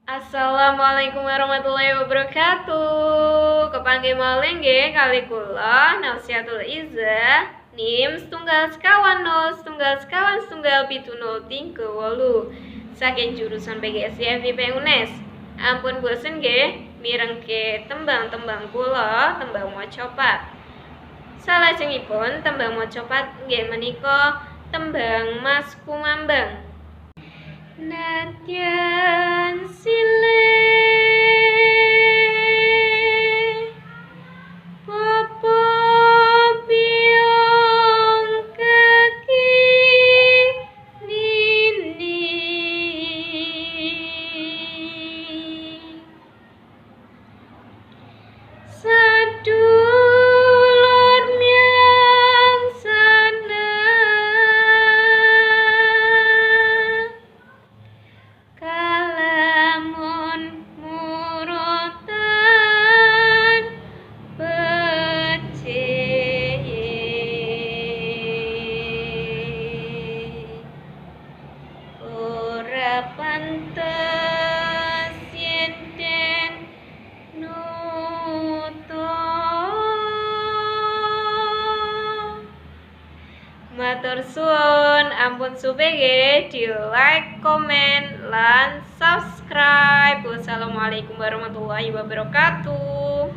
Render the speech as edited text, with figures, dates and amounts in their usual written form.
Assalamualaikum warahmatullahi wabarakatuh. Kepanggih malih nggih kali kula Nausiatul Izzah NIM setunggal sekawan nol setunggal sekawan setunggal pitu nol tingke wolu saking jurusan PGSI FIP UNES. Ampun bosen nggih mirengke tembang-tembang kula tembang macapat. Salajengipun tembang macapat nggih menika tembang Mas Kumambang. Nadyan silih popo piung kekinini sadulur nyang sana kalamun murotan becik ora pantes yen den nutup. Matur suwun, ampun supe nggih di like, komen, lan subscribe. Wassalamualaikum warahmatullahi wabarakatuh.